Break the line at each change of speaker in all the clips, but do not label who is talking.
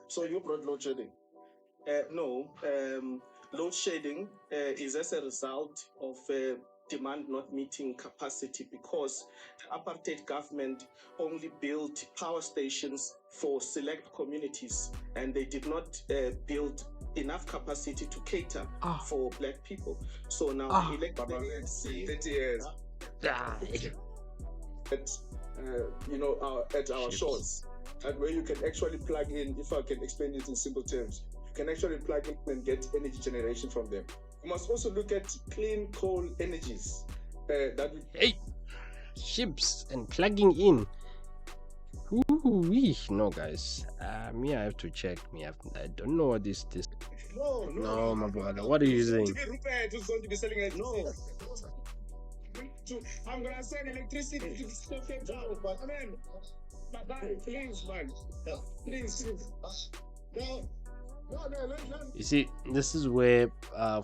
So you brought load shedding. No, load shedding is as a result of demand not meeting capacity, because the apartheid government only built power stations for select communities, and they did not build enough capacity to cater for black people. So now the elected ANC, 30 years at our shores, and where you can actually plug in, if I can explain it in simple terms, you can actually plug in and get energy generation from them. You must also look at clean coal energies
ships and plugging in. No, guys. Me, I have to check. I don't know what this. No, my brother. What are you saying?
No. I'm gonna send electricity to the but man, please, man, please.
You see, this is where,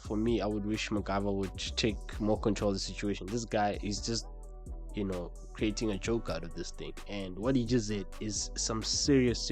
for me, I would wish MacGyver would take more control of the situation. This guy is just, creating a joke out of this thing. And what he just did is some serious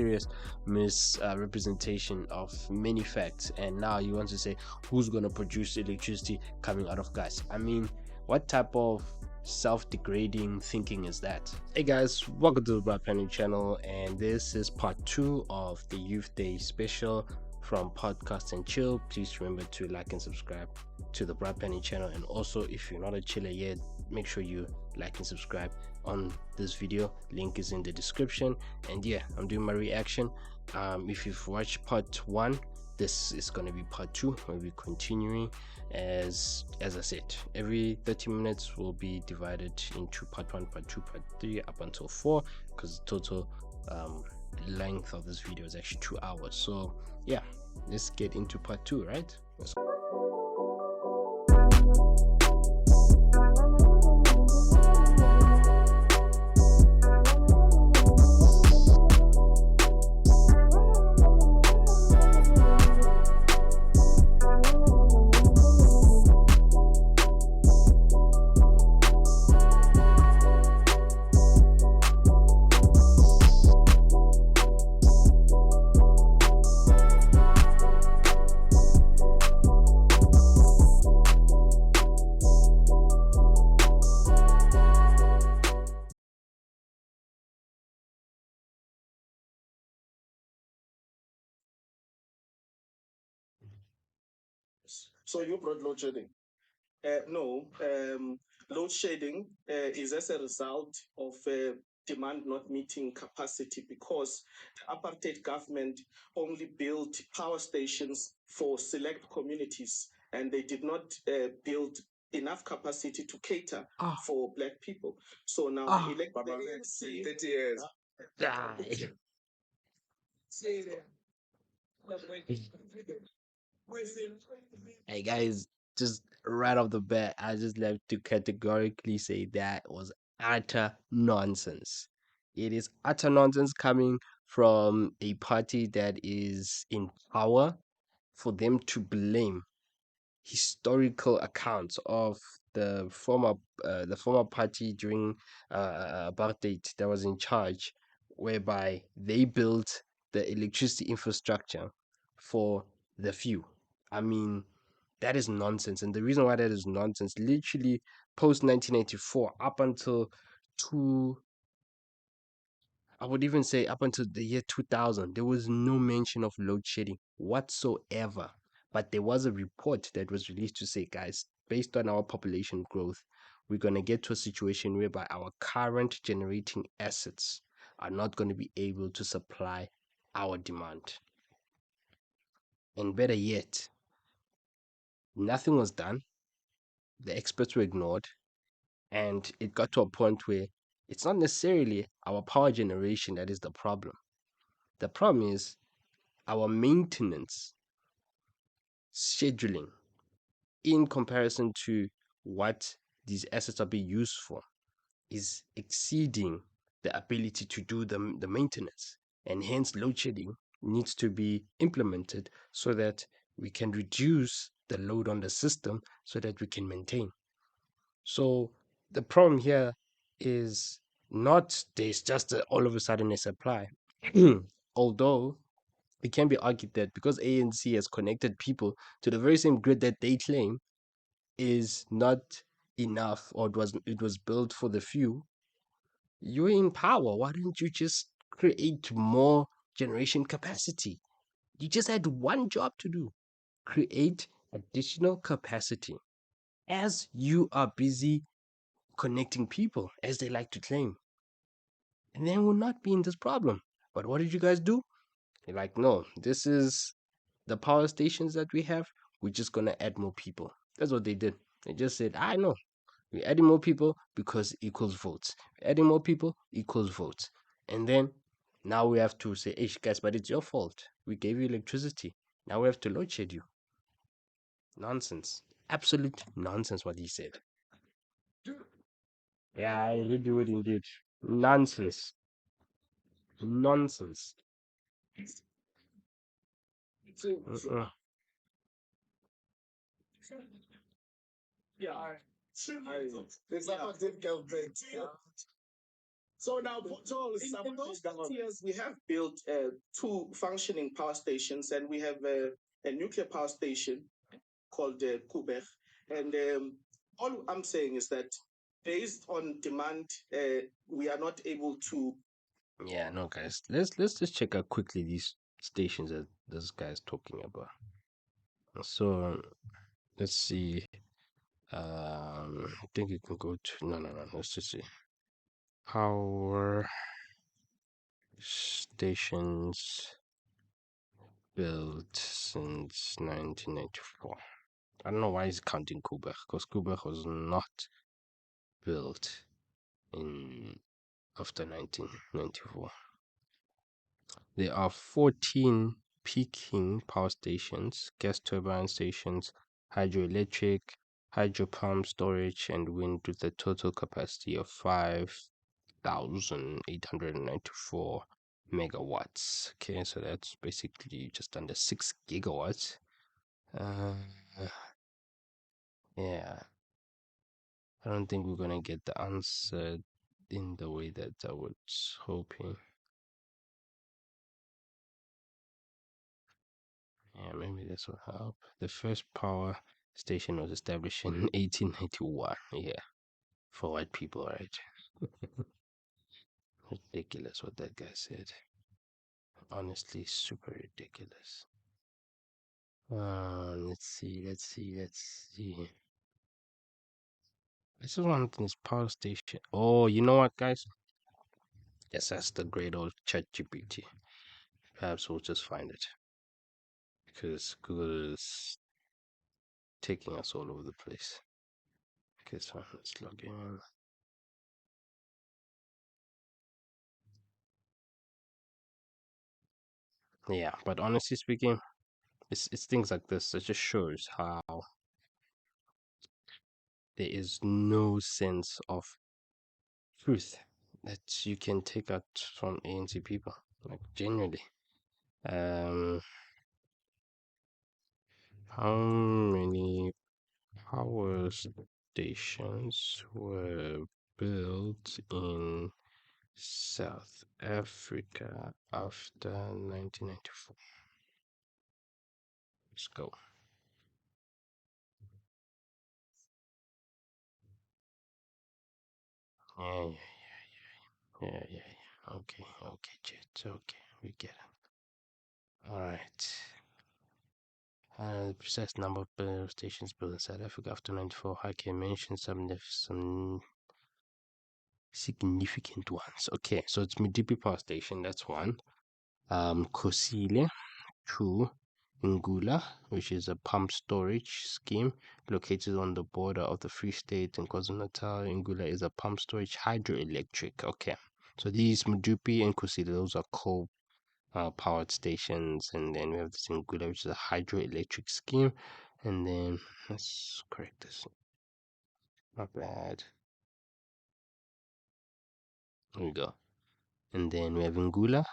misrepresentation of many facts. And now he wants to say who's going to produce electricity coming out of gas. I mean, what type of self-degrading thinking is that? Hey guys, welcome to the Brad Penny channel, and this is part 2 of the Youth Day special from Podcast and Chill. Please remember to like and subscribe to the Brad Penny channel, and also if you're not a chiller yet, make sure you like and subscribe on this video. Link is in the description. And yeah, I'm doing my reaction. If you've watched part 1, this is going to be part 2. We'll be continuing. As I said, every 30 minutes will be divided into part 1, part 2, part 3 up until 4, because the total length of this video is actually 2 hours. So yeah, let's get into part 2, right? Let's go.
So you brought load shedding. No, load shedding is as a result of demand not meeting capacity, because the apartheid government only built power stations for select communities, and they did not build enough capacity to cater for black people. So now the elected ANC, 30 years.
Hey guys, just right off the bat, I just have to categorically say that was utter nonsense. It is utter nonsense coming from a party that is in power, for them to blame historical accounts of the former party during apartheid that was in charge, whereby they built the electricity infrastructure for the few. I mean, that is nonsense. And the reason why that is nonsense, literally post 1984 up until I would even say up until the year 2000, there was no mention of load shedding whatsoever. But there was a report that was released to say, guys, based on our population growth, we're going to get to a situation whereby our current generating assets are not going to be able to supply our demand. And better yet, nothing was done. The experts were ignored. And it got to a point where it's not necessarily our power generation that is the problem. The problem is our maintenance scheduling in comparison to what these assets are being used for is exceeding the ability to do the maintenance, and hence load shedding needs to be implemented so that we can reduce the load on the system so that we can maintain. So the problem here is not there's just all of a sudden a supply although it can be argued that because ANC has connected people to the very same grid that they claim is not enough, or it was built for the few. You're in power. Why don't you just create more generation capacity? You just had one job to do: create additional capacity. As you are busy connecting people, as they like to claim, and then we'll not be in this problem. But what did you guys do? You're like, no, this is the power stations that we have. We're just gonna add more people. That's what they did. They just said, I know, we're adding more people because equals votes. We're adding more people equals votes. And then now we have to say, hey guys, but it's your fault. We gave you electricity. Now we have to load shed you. Nonsense. Absolute nonsense what he said. Yeah, I really would indeed. Nonsense. Nonsense. Uh-uh.
Yeah, there's a difficult bit. So now, Paul, in those years, we have built two functioning power stations, and we have a nuclear power station called Kuber. And all I'm saying is that based on demand, we are not able to.
Yeah, no, guys. Let's just check out quickly these stations that this guy's talking about. So let's see. I think you can go to no. Let's just see power stations built since 1994. I don't know why he's counting Kubach, because Kubach was not built in after 1994. There are 14 peaking power stations, gas turbine stations, hydroelectric, hydropump storage, and wind with a total capacity of 5,894 megawatts. Okay, so that's basically just under 6 gigawatts. Yeah, I don't think we're gonna get the answer in the way that I was hoping. Yeah, maybe this will help. The first power station was established in 1891. Yeah, for white people, right? Ridiculous what that guy said. Honestly, super ridiculous. Let's see. This is one thing, this power station. Oh, you know what, guys? Yes, that's the great old ChatGPT. Perhaps we'll just find it because Google is taking us all over the place. Okay, so let's log in. Yeah, but honestly speaking, it's things like this that just shows how there is no sense of truth that you can take out from ANC people, like genuinely. Um, how many power stations were built in South Africa after 1994? Let's go. Yeah, yeah. Okay, Jet. Okay, we get it. All right. The precise number of stations built in South Africa after 94. I can mention some significant ones. Okay, so it's Medupi Power Station, that's one. Kosile, two. Ngula, which is a pump storage scheme located on the border of the Free State and KwaZulu-Natal. Ngula is a pump storage hydroelectric. Okay, so these Medupi and Kosile, those are coal powered stations, and then we have the Singula, which is a hydroelectric scheme, and then let's correct this. Not bad. There we go. And then we have Ngula.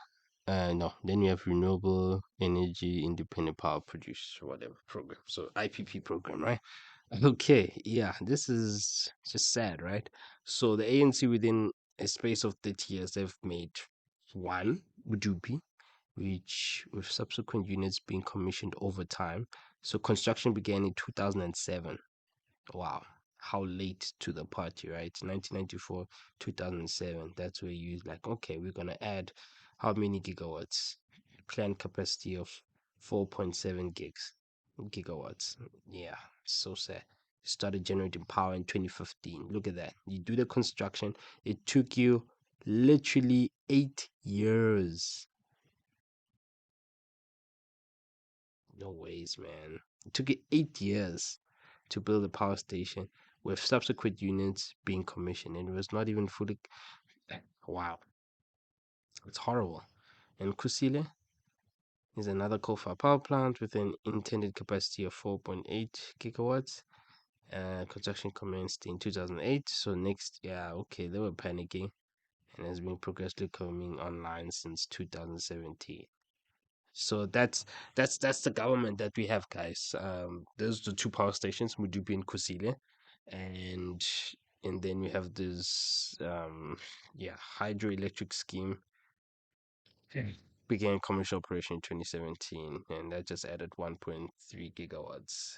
No, then we have Renewable Energy Independent Power Produce, whatever program. So IPP program, right? Okay, yeah, this is just sad, right? So the ANC within a space of 30 years, they've made one Medupi, which with subsequent units being commissioned over time. So construction began in 2007. Wow, how late to the party, right? 1994, 2007. That's where you like, okay, we're gonna add how many gigawatts? Planned capacity of 4.7 gigawatts. Yeah, so sad. Started generating power in 2015. Look at that. You do the construction. It took you literally 8 years. No ways, man. It took it 8 years to build a power station with subsequent units being commissioned, and it was not even fully. Wow, it's horrible. And Kusile is another coal-fired power plant with an intended capacity of 4.8 gigawatts. Construction commenced in 2008. So next, yeah, okay, they were panicking, and has been progressively coming online since 2017. So that's the government that we have, guys. Those are the two power stations, Mudupi and Kusile, and then we have this hydroelectric scheme began commercial operation in 2017, and that just added 1.3 gigawatts.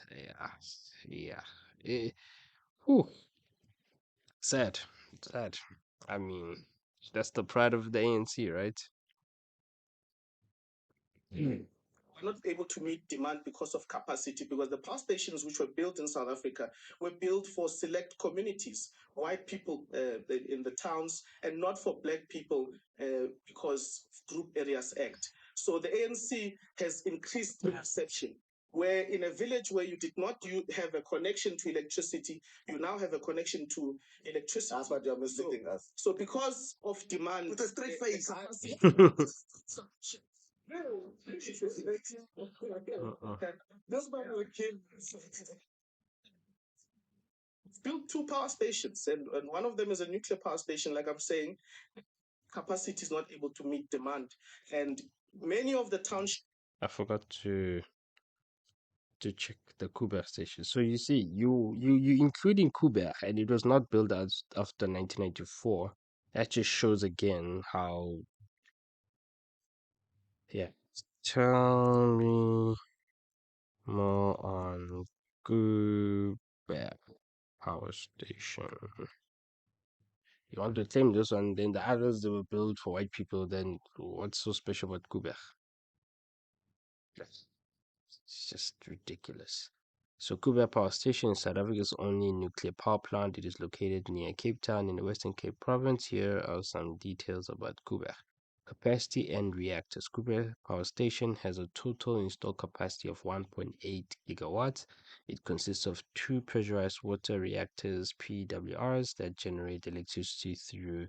Yeah. Eh, whew, sad, sad. I mean, that's the pride of the ANC, right?
We're not able to meet demand because of capacity, because the power stations which were built in South Africa were built for select communities, white people in the towns, and not for black people because of Group Areas Act. So the ANC has increased the perception, where in a village where you did not have a connection to electricity, you now have a connection to electricity. That's what you're misleading us. So because of demand, with a straight face, this man will kill. Built two power stations, and one of them is a nuclear power station. Like I'm saying, capacity is not able to meet demand, and many of the townships.
I forgot to check the Kuber station. So you see, you including Kuber, and it was not built as after 1994. That just shows again how. Yeah. Tell me more on Kuber power station. You want to claim this one, then the others that were built for white people. Then what's so special about Kuber? It's just ridiculous. So Kuba Power Station is South Africa's only nuclear power plant. It is located near Cape Town in the Western Cape Province. Here are some details about Kuba. Capacity and reactors. Kuba Power Station has a total installed capacity of 1.8 gigawatts. It consists of two pressurized water reactors, PWRs, that generate electricity through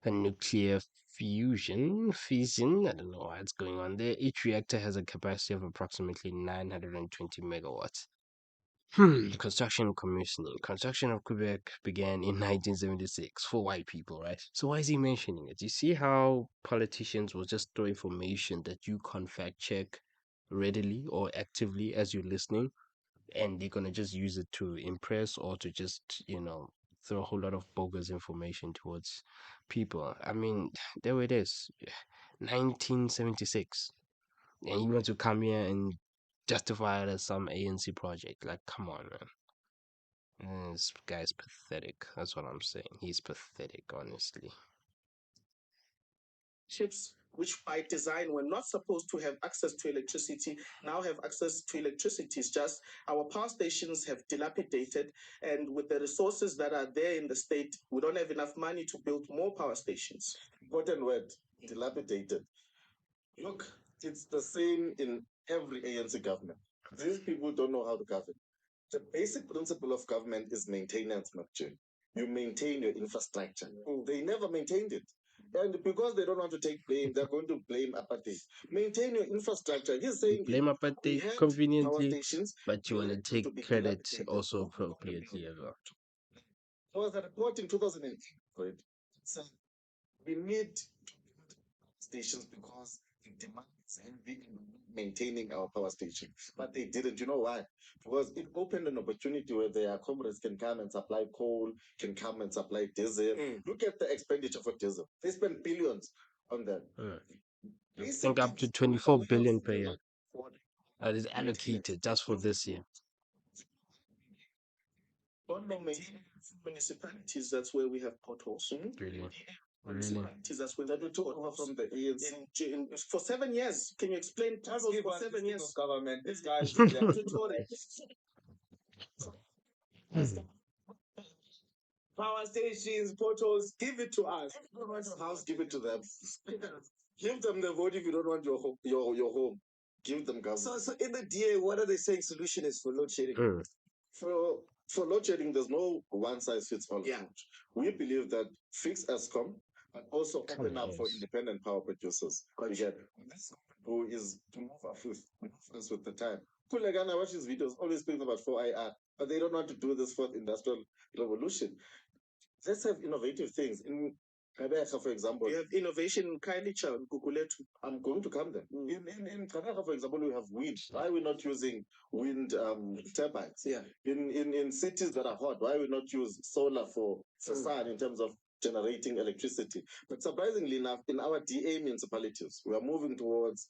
a nuclear fission. I don't know what's going on there. Each reactor has a capacity of approximately 920 megawatts. Construction and commissioning. Construction of Quebec began in 1976 for white people, right? So why is he mentioning it? You see how politicians will just throw information that you can't fact check readily or actively as you're listening, and they're gonna just use it to impress or to just throw a whole lot of bogus information towards people. I mean, there it is, 1976, and you want to come here and justify it as some ANC project. Like, come on, man. This guy's pathetic. That's what I'm saying. He's pathetic, honestly.
Ships which by design were not supposed to have access to electricity now have access to electricity. It's just our power stations have dilapidated, and with the resources that are there in the state, we don't have enough money to build more power stations. Important word, dilapidated. Look, it's the same in every ANC government. These people don't know how to govern. The basic principle of government is maintenance, Makche. You maintain your infrastructure. They never maintained it. And because they don't want to take blame, they're going to blame apartheid. Maintain your infrastructure. He's saying
Blame apartheid conveniently,
stations,
but you want to take credit also appropriately as well.
There was a report in 2008, right? Said we need stations because the demand is heavy in maintaining our power station. But they didn't. You know why? Because it opened an opportunity where their comrades can come and supply coal, can come and supply diesel. Look at the expenditure for diesel. They spend billions on that.
I think up to 24 billion per year that is allocated just for this year.
Municipalities, that's where we have potholes.
Really?
Municipalities, that's where we took over from the ANC. For 7 years. Can you explain puzzles for 7 years? Government, this guy power stations, potholes, give it to us. House, give it to them. Give them the vote if you don't want your home. Give them government. So in the DA, what are they saying solution is for load shedding? For load shedding, there's no one size fits all approach. We believe that fix ESCOM, but also open up for independent power producers. Who is to move up with the time. Kulagana watches videos, always speaking about 4IR, but they don't want to do this fourth industrial revolution. Let's have innovative things. In Kabeja, for example, we have innovation in Kailicha and Kukuletu. I'm going to come there. In Kabeja, for example, we have wind. Why are we not using wind turbines? Yeah. In cities that are hot, why are we not use solar for sun in terms of generating electricity? But surprisingly enough, in our DA municipalities, we are moving towards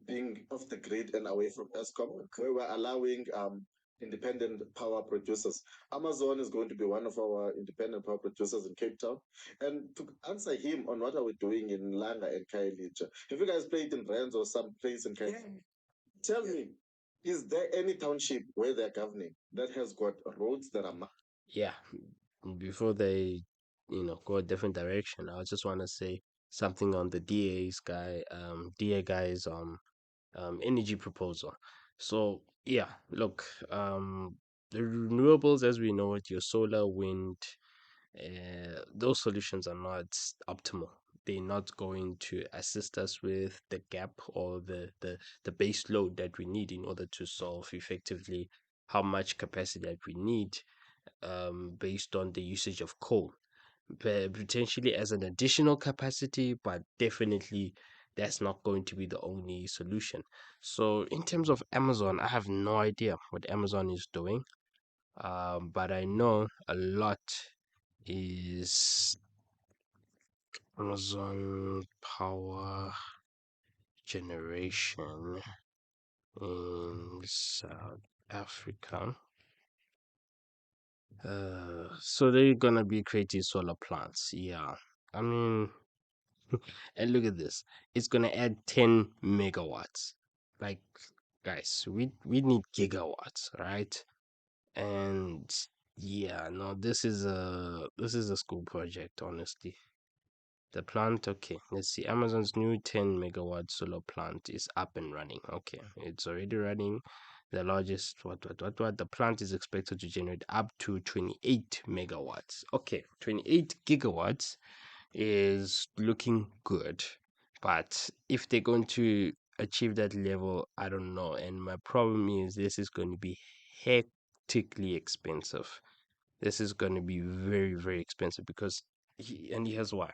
being off the grid and away from ESCOM, where we're allowing independent power producers. Amazon is going to be one of our independent power producers in Cape Town. And to answer him on what are we doing in Langa and Kailicha, have you guys played in Brands or some place in Kailicha? Yeah. Tell me, is there any township where they're governing that has got roads that are marked?
Yeah. Before they, go a different direction, I just want to say something on the DA guy's energy proposal. So yeah, look, the renewables as we know it, your solar, wind, those solutions are not optimal. They're not going to assist us with the gap or the base load that we need in order to solve effectively how much capacity that we need based on the usage of coal, potentially as an additional capacity, but definitely that's not going to be the only solution. So in terms of Amazon, I have no idea what Amazon is doing, but I know a lot is Amazon power generation in South Africa. So they're gonna be creating solar plants. Yeah, I mean, and look at this. It's gonna add 10 megawatts. Like, guys, we need gigawatts, right? And yeah, no, this is a school project, honestly. The plant, okay, let's see. Amazon's new 10 megawatt solar plant is up and running. Okay, it's already running. The largest, what. The plant is expected to generate up to 28 megawatts. Okay, 28 gigawatts is looking good. But if they're going to achieve that level, I don't know. And my problem is this is going to be hectically expensive. This is going to be very, very expensive because, and here's why.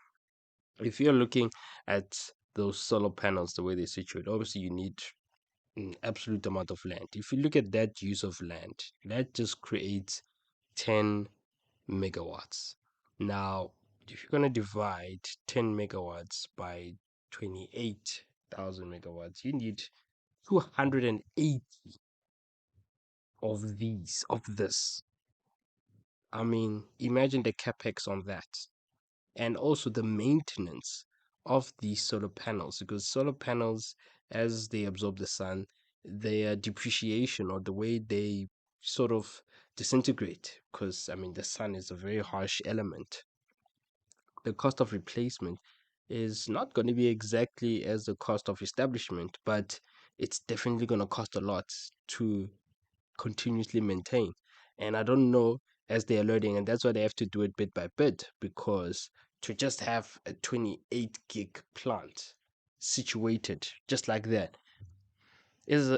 If you're looking at those solar panels, the way they situate, obviously you need an absolute amount of land. If you look at that use of land, that just creates 10 megawatts. Now, if you're going to divide 10 megawatts by 28,000 megawatts, you need 280 of this. I mean, imagine the capex on that. And also the maintenance of these solar panels, because solar panels, as they absorb the sun, their depreciation or the way they sort of disintegrate, because I mean the sun is a very harsh element, the cost of replacement is not going to be exactly as the cost of establishment, but it's definitely going to cost a lot to continuously maintain. And I don't know, as they are learning, and that's why they have to do it bit by bit, because to just have a 28 gig plant situated just like that is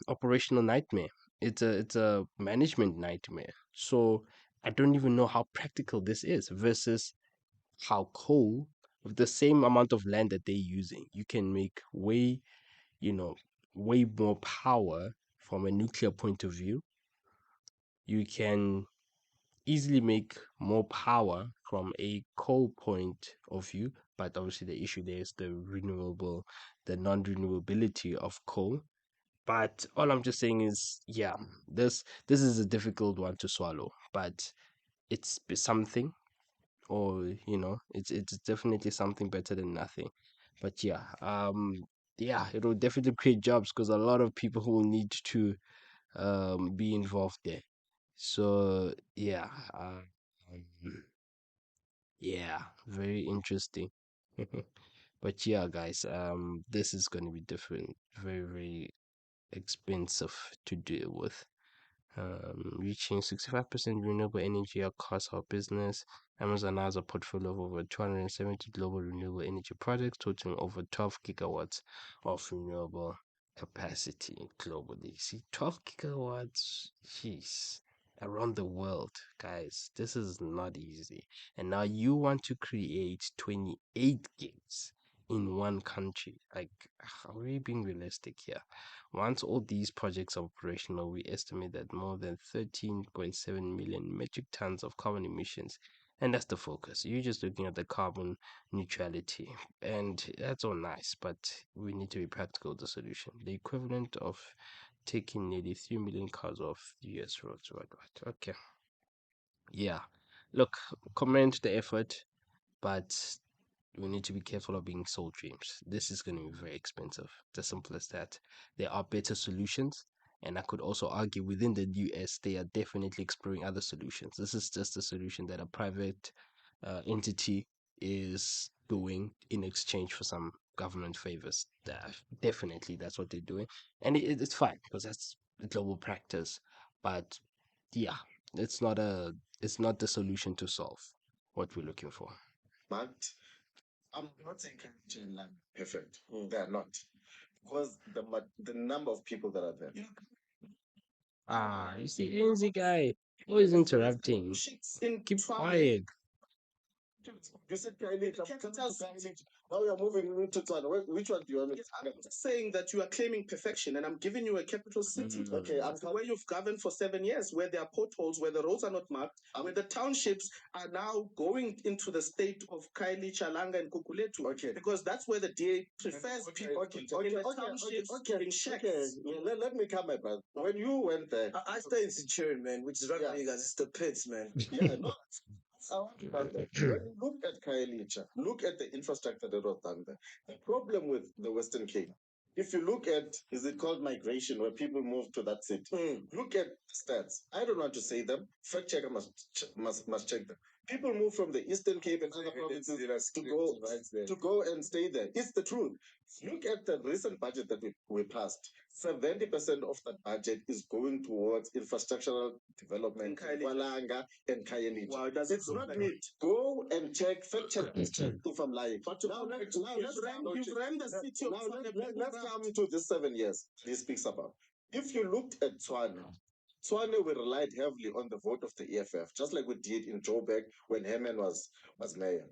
operational nightmare. It's a management nightmare. So I don't even know how practical this is versus how coal, with the same amount of land that they're using, you can make way more power from a nuclear point of view. You can easily make more power from a coal point of view, but obviously the issue there is the non-renewability of coal. But all I'm just saying is, yeah, this is a difficult one to swallow, but it's something, or it's definitely something better than nothing. But yeah, it will definitely create jobs because a lot of people who will need to be involved there. So yeah, very interesting. But yeah, guys, this is going to be different, very, very expensive to deal with. Reaching 65% renewable energy across our business. Amazon has a portfolio of over 270 global renewable energy projects, totaling over 12 gigawatts of renewable capacity globally. See, 12 gigawatts, jeez, around the world, guys. This is not easy. And now you want to create 28 gigs in one country. Like, are we being realistic here? Once all these projects are operational, we estimate that more than 13.7 million metric tons of carbon emissions. And that's the focus. You're just looking at the carbon neutrality. And that's all nice, but we need to be practical with the solution. The equivalent of taking nearly 3 million cars off the US roads worldwide. Okay. Yeah. Look, commend the effort, but we need to be careful of being sold dreams. This is going to be very expensive. It's as simple as that. There are better solutions, and I could also argue within the US, they are definitely exploring other solutions. This is just a solution that a private entity is doing in exchange for some government favors. Definitely, that's what they're doing, and it's fine because that's the global practice. But yeah, it's not the solution to solve what we're looking for.
But I'm not saying Kenya and perfect. They are not, because the number of people that are there.
You see, ANC guy always interrupting. Keep quiet.
You said Kailita. Now we are moving into Tswana. Which one do you want me to?
I'm just saying that you are claiming perfection, and I'm giving you a capital city.
Okay,
Where you've governed for 7 years, where there are potholes, where the roads are not marked, where the townships are now going into the state of Kaili, Chalanga, and Kukuletu.
Okay.
Because that's where the DA prefers people in the townships, in shacks.
Yeah, let me come, my brother. When you went there,
I stay in Centurion, man, which is right by you guys. It's the pits, man.
yeah, no. I want to come there. When you look at Khayelitsha, look at the infrastructure that was done there. The problem with the Western Cape, if you look at, is it called migration, where people move to that city? Look at stats. I don't want to say them. Fact checker must check them. People move from the Eastern Cape and other provinces to go and stay there. It's the truth. Look at the recent budget that we passed. 70% of that budget is going towards infrastructural development in Kualanga and Khayelitsha.
Wow,
It's not need. Go and check, fact check if I'm lying.
But
Now,
you've ran the city of Tswana.
let's come to this 7 years this speaks about. If you looked at Tswana, we relied heavily on the vote of the EFF, just like we did in Joburg when Herman was mayor.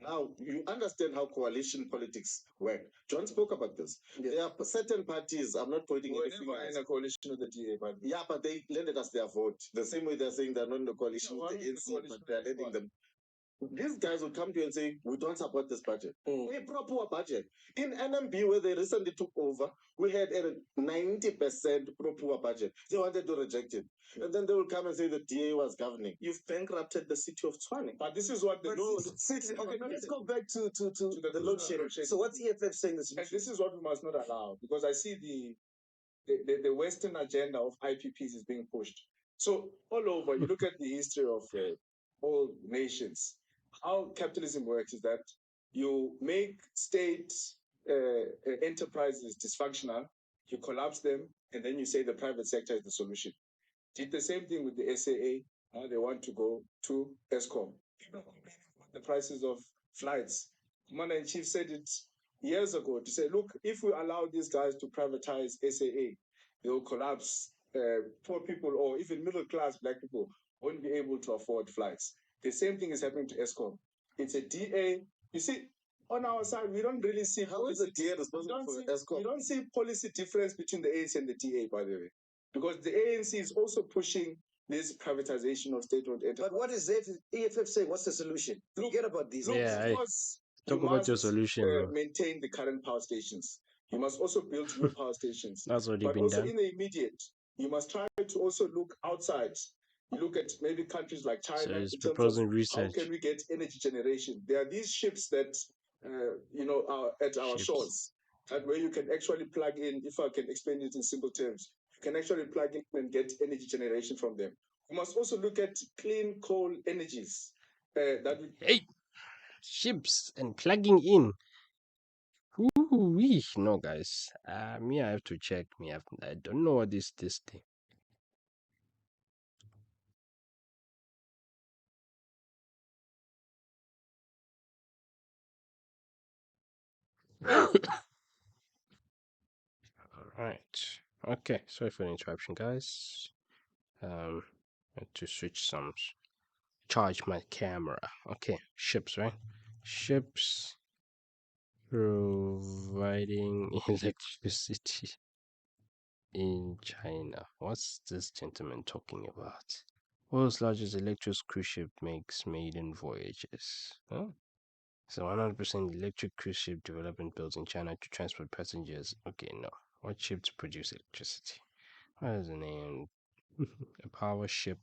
Now, you understand how coalition politics work. John spoke about this. There are certain parties, I'm not pointing any fingers.
In a coalition with the DA, but
Yeah, but they lended us their vote. The same way they're saying they're not in the coalition with the ANC, but they're lending them. These guys will come to you and say, we don't support this budget. A proper budget. In NMB, where they recently took over, we had a 90% pro-poor budget. They wanted to reject it. And then they will come and say the DA was governing.
You've bankrupted the city of Tswana.
But this is what the law.
Okay,
let's go back to the load shedding. So what's EFF saying this? And this is what we must not allow, because I see the Western agenda of IPPs is being pushed. So all over, you look at the history of all nations. How capitalism works is that you make state enterprises dysfunctional, you collapse them, and then you say the private sector is the solution. Did the same thing with the SAA. Now they want to go to ESCOM. People are complaining about the prices of flights. Commander-in-Chief said it years ago to say, look, if we allow these guys to privatize SAA, they will collapse. Poor people or even middle class black people won't be able to afford flights. The same thing is happening to ESCOM. It's a DA. You see, on our side, we don't really see
how is the DA responsible for ESCOM.
We don't see policy difference between the ANC and the DA, by the way, because the ANC is also pushing this privatization of state-owned enterprise.
But what is EFF saying? What's the solution? Forget about these.
Yeah, Talk
you
about your
must
solution, bro.
maintain the current power stations. You must also build new power stations.
That's already
But
been
also
done.
in the immediate, you must try to also look outside. You look at maybe countries like
So
China
he's
in terms of
proposing
how
research.
can we get energy generation. There are these ships that are at our
Ships.
shores, that where you can actually plug in. If I can explain it in simple terms, you can actually plug in and get energy generation from them. We must also look at clean coal energies. That we
Hey, ships and plugging in. Ooh-wee. No, guys. Me, I have to check. I don't know what is this thing. All right. Okay. Sorry for the interruption, guys. I had to switch some. Charge my camera. Okay. Ships, right? Ships providing electricity in China. What's this gentleman talking about? World's largest electric cruise ship makes maiden voyages. Huh? So 100% electric cruise ship development built in China to transport passengers. Okay, no. What ship to produce electricity? What is the name? A power ship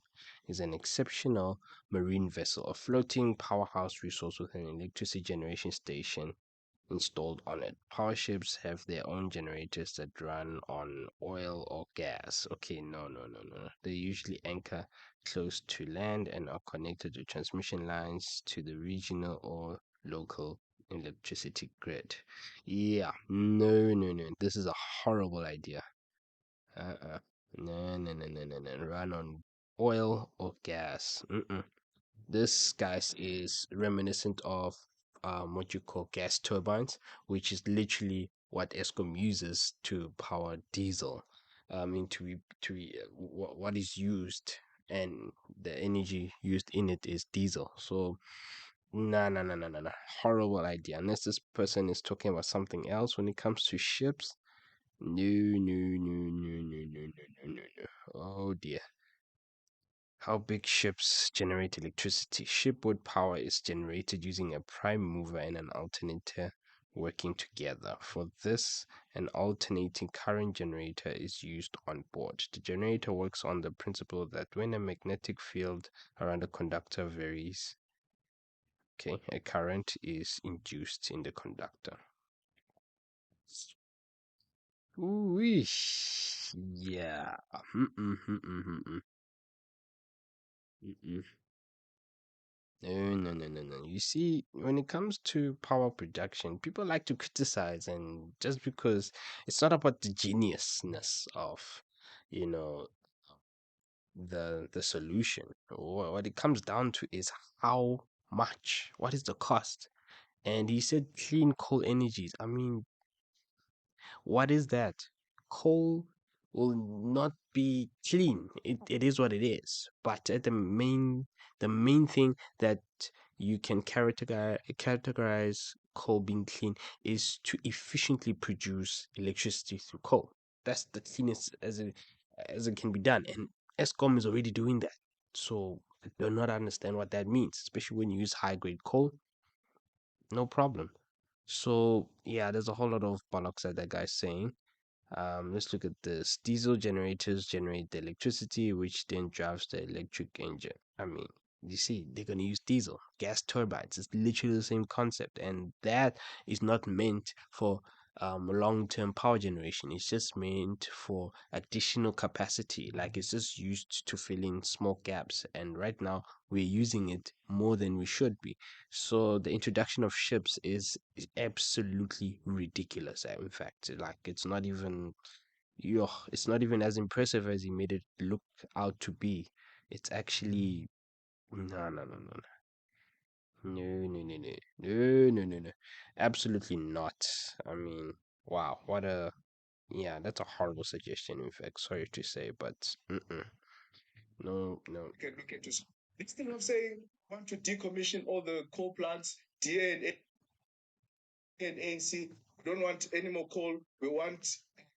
is an exceptional marine vessel, a floating powerhouse resource with an electricity generation station installed on it. Power ships have their own generators that run on oil or gas. Okay, no. They usually anchor close to land and are connected to transmission lines to the regional or local electricity grid. Yeah, no. This is a horrible idea. Uh-uh. No. Run on oil or gas. This, guys, is reminiscent of what you call gas turbines, which is literally what Eskom uses to power diesel. What is used and the energy used in it is diesel. So, no. Horrible idea. Unless this person is talking about something else when it comes to ships. No. Oh dear. How big ships generate electricity? Shipboard power is generated using a prime mover and an alternator working together. For this, an alternating current generator is used on board. The generator works on the principle that when a magnetic field around a conductor varies, a current is induced in the conductor. Ooh, yeah. No. You see, when it comes to power production, people like to criticize, and just because it's not about the geniusness of, you know, the solution. What it comes down to is how much, what is the cost? And he said clean coal energies. I mean, what is that? Coal will not be clean. It is what it is. But at the main thing that you can categorize coal being clean is to efficiently produce electricity through coal. That's the cleanest as it can be done. And Eskom is already doing that. So I do not understand what that means, especially when you use high grade coal. No problem. So yeah, there's a whole lot of bollocks that guy's saying. Let's look at this. Diesel generators generate the electricity, which then drives the electric engine. I mean, you see, they're going to use diesel, gas turbines. It's literally the same concept. And that is not meant for long-term power generation. It's just meant for additional capacity. Like it's just used to fill in small gaps. And right now, we're using it more than we should be. So the introduction of ships is absolutely ridiculous. In fact, like it's not even as impressive as he made it look out to be. It's actually no, absolutely not. I mean, wow, what a yeah, that's a horrible suggestion. In fact, sorry to say, but no.
you can look into. Instead of saying want to decommission all the coal plants, DNA and ANC, we don't want any more coal. We want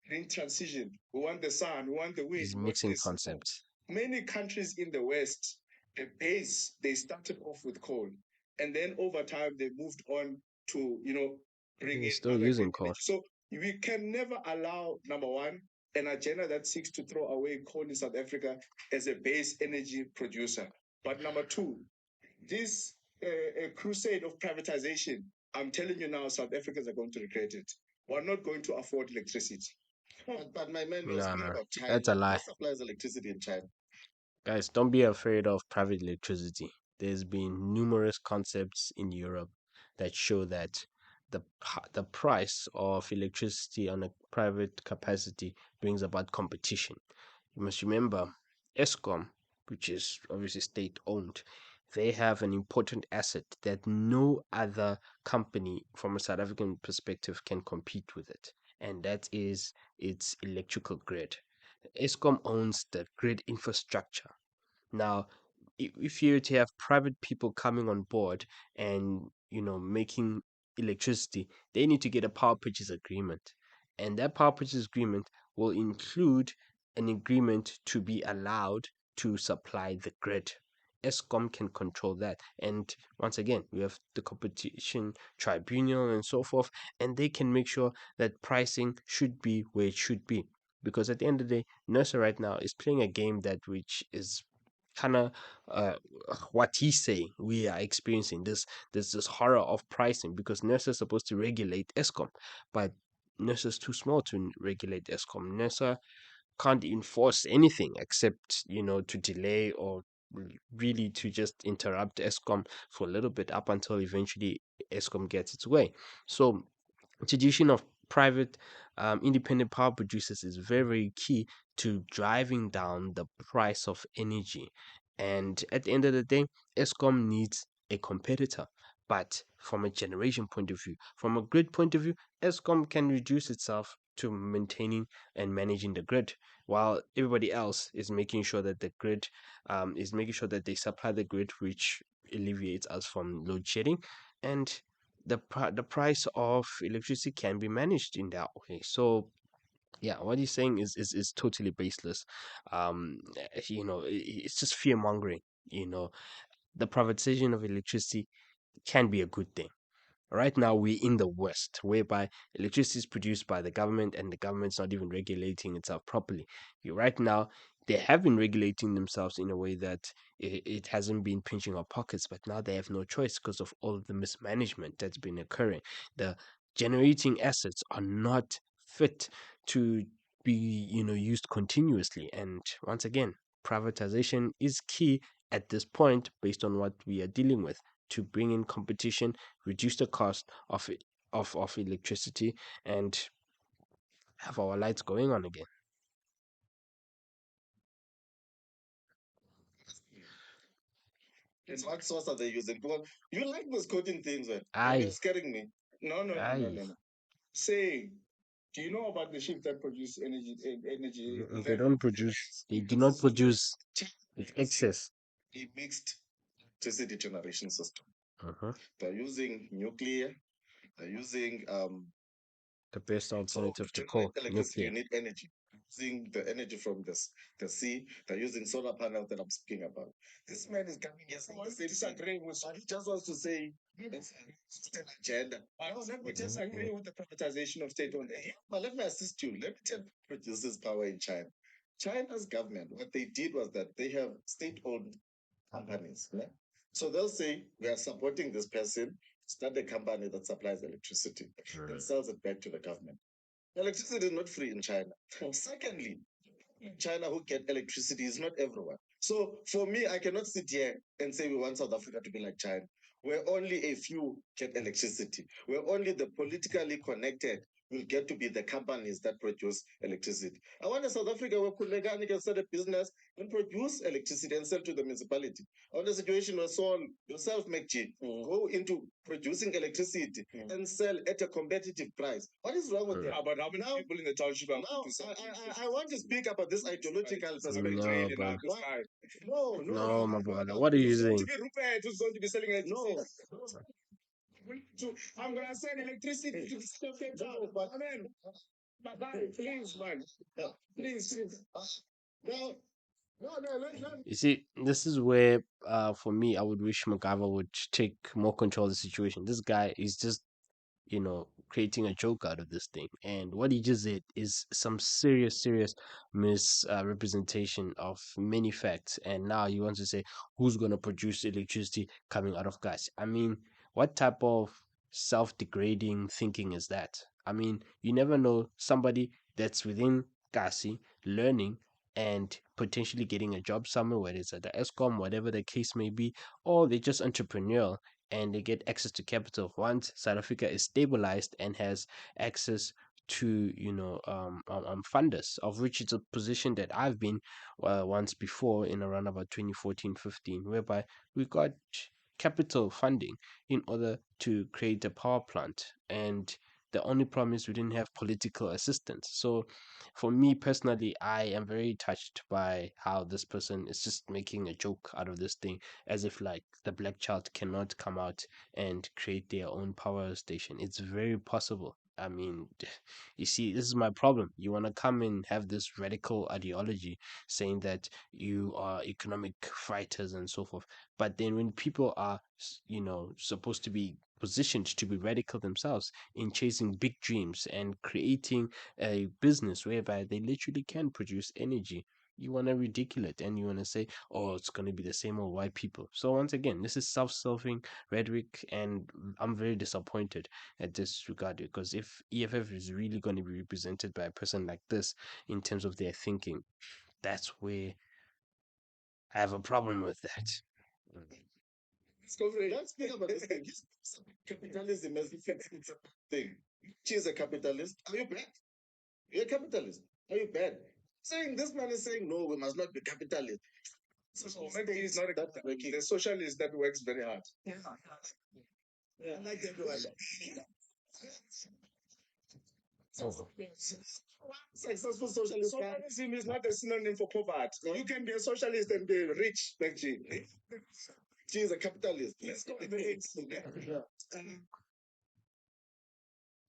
green transition. We want the sun. We want the wind.
He's
We want
mixing
this.
concepts.
Many countries in the West, the base, they started off with coal. And then over time, they moved on to, bring in
Still
other
using
green energy.
coal.
So we can never allow, number one, an agenda that seeks to throw away coal in South Africa as a base energy producer. But number two, this crusade of privatization, I'm telling you now, South Africans are going to regret it. We're not going to afford electricity.
But my man, you're
No,
speaking
no,
about China.
that's a
Who
lie.
supplies electricity in China?
Guys, don't be afraid of private electricity. There's been numerous concepts in Europe that show that the price of electricity on a private capacity brings about competition. You must remember, ESCOM, which is obviously state owned, they have an important asset that no other company from a South African perspective can compete with it, and that is its electrical grid. ESCOM owns the grid infrastructure. Now, if you were to have private people coming on board and making electricity, they need to get a power purchase agreement, and that power purchase agreement will include an agreement to be allowed to supply the grid. ESCOM can control that, and once again, we have the competition tribunal and so forth, and they can make sure that pricing should be where it should be. Because at the end of the day, NERSA right now is playing a game that which is kind of uh, what he's saying. We are experiencing this horror of pricing because NERSA is supposed to regulate ESCOM, but NERSA is too small to regulate ESCOM. NERSA can't enforce anything except to delay or really to just interrupt ESCOM for a little bit up until eventually ESCOM gets its way. So introduction of private independent power producers is very, very key to driving down the price of energy. And at the end of the day, ESCOM needs a competitor. But from a generation point of view, from a grid point of view, ESCOM can reduce itself to maintaining and managing the grid, while everybody else is making sure that the grid is making sure that they supply the grid, which alleviates us from load shedding, and the price of electricity can be managed in that way. So yeah, what he's saying is totally baseless. It's just fear mongering. The privatization of electricity can be a good thing. Right now, we're in the West, whereby electricity is produced by the government and the government's not even regulating itself properly. Right now, they have been regulating themselves in a way that it hasn't been pinching our pockets, but now they have no choice because of all of the mismanagement that's been occurring. The generating assets are not fit to be, used continuously. And once again, privatization is key at this point based on what we are dealing with to bring in competition, reduce the cost of electricity, and have our lights going on again.
And what source are they using? Because you like misquoting things, man.
Aye,
You're scaring me.
No. Saying, do you know about the ships that produce energy?
they don't produce. They do not produce with excess.
A mixed electricity generation system.
Uh-huh.
They're using nuclear. They're using
The best alternative
to
to coal,
generate electricity,
nuclear.
you need energy. Using the energy from the sea, they're using solar panels that I'm speaking about. This man is coming here saying the same disagreeing with, but he just wants to say it's an agenda.
I was never disagreeing with the privatization of state-owned.
But let me assist you. Let me tell you who produces power in China. China's government, what they did was that they have state-owned companies. Yeah? So they'll say, we are supporting this person, start a company that supplies electricity and sells it back to the government. Electricity is not free in China. Secondly, in China who get electricity is not everyone. So for me, I cannot sit here and say we want South Africa to be like China, where only a few get electricity, where only the politically connected will get to be the companies that produce electricity. I want a South Africa where Kulegani can start a business and produce electricity and sell to the municipality. I want a situation where Saul, yourself, McG, go into producing electricity and sell at a competitive price. What is wrong with that?
But how many people in the township are
Now, I want to speak about this ideological perspective.
No, but
No,
my brother. What are you saying?
To be Rupert who's going to be selling electricity. I'm gonna send electricity to the state of Cape Town. But man, please, man. Please.
You see, this is where, for me, I would wish MacGyver would take more control of the situation. This guy is just creating a joke out of this thing. And what he just did is some serious misrepresentation of many facts. And now he wants to say who's going to produce electricity coming out of gas. I mean, what type of self-degrading thinking is that? I mean, you never know, somebody that's within Gasi learning and potentially getting a job somewhere, whether it's at the ESCOM, whatever the case may be, or they're just entrepreneurial and they get access to capital. Once South Africa is stabilized and has access to funders, of which it's a position that I've been once before in around about 2014-15, whereby we got capital funding in order to create a power plant. And the only problem is we didn't have political assistance. So for me personally, I am very touched by how this person is just making a joke out of this thing, as if like the black child cannot come out and create their own power station. It's very possible. I mean, you see, this is my problem. You want to come and have this radical ideology saying that you are economic fighters and so forth. But then when people are, supposed to be positioned to be radical themselves in chasing big dreams and creating a business whereby they literally can produce energy, you want to ridicule it and you want to say, oh, it's going to be the same old white people. So once again, this is self-serving rhetoric, and I'm very disappointed at this regard, because if EFF is really going to be represented by a person like this in terms of their thinking, that's where I have a problem with that.
Let's speak about this thing. Capitalism as if it's a thing. She is a capitalist. Are you bad? You're a capitalist. Are you bad? Saying this man is saying no, we must not be capitalist.
So maybe he's not a capitalist. The socialist that works very hard.
Yeah. I like everyone. Successful socialist.
Socialism is not a synonym for poverty. No. You can be a socialist and be rich, like G.
She is a capitalist.
Let's go.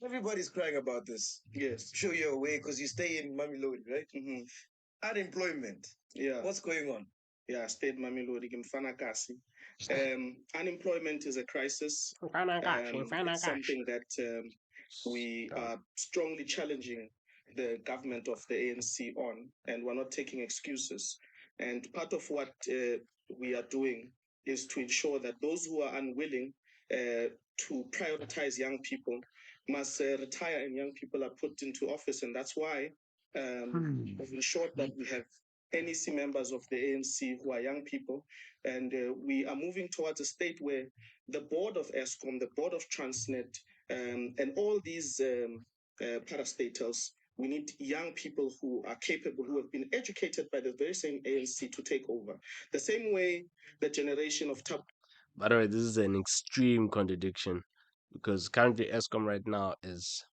Everybody's crying about this.
Yes.
Show your way because you stay in Mamelodi, right?
Mm-hmm.
Unemployment.
Yeah.
What's going on?
Yeah, state Mamelodi Mfana Kasi. Unemployment is a crisis. It's something that we are strongly challenging the government of the ANC on, and we're not taking excuses. And part of what we are doing is to ensure that those who are unwilling to prioritize young people must retire and young people are put into office. And that's why we've ensured that we have NEC members of the ANC who are young people, and we are moving towards a state where the board of ESCOM, the board of Transnet, and all these parastatals, we need young people who are capable, who have been educated by the very same ANC to take over. The same way the generation of
By the way, this is an extreme contradiction, because currently ESCOM right now is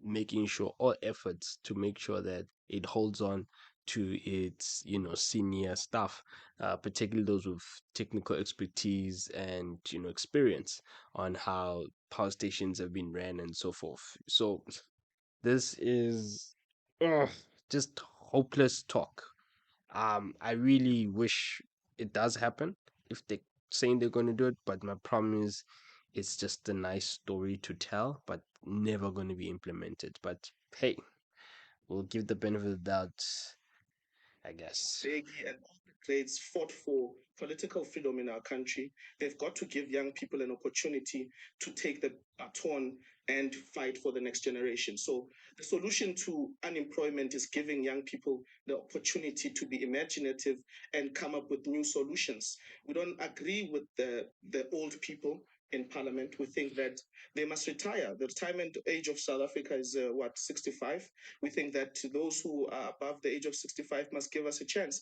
making sure all efforts to make sure that it holds on to its senior staff, particularly those with technical expertise and experience on how power stations have been ran and so forth. So this is just hopeless talk. I really wish it does happen if they're saying they're going to do it, but my problem is it's just a nice story to tell, but never going to be implemented. But hey, we'll give the benefit of the doubt, I guess.
Begi and all the grades fought for political freedom in our country. They've got to give young people an opportunity to take the baton and fight for the next generation. So the solution to unemployment is giving young people the opportunity to be imaginative and come up with new solutions. We don't agree with the old people in parliament. We think that they must retire. The retirement age of South Africa is 65. We think that those who are above the age of 65 must give us a chance.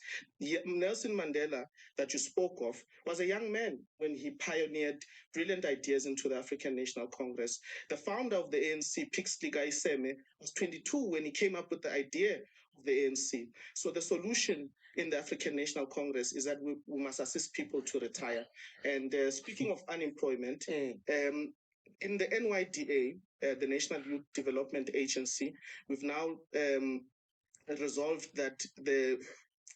Nelson Mandela, that you spoke of, was a young man when he pioneered brilliant ideas into the African National Congress. The founder of the ANC, Pixley Gaiseme, was 22 when he came up with the idea of the ANC. So the solution in the African National Congress is that we must assist people to retire. And speaking of unemployment, in the NYDA, the National Youth Development Agency, we've now resolved that the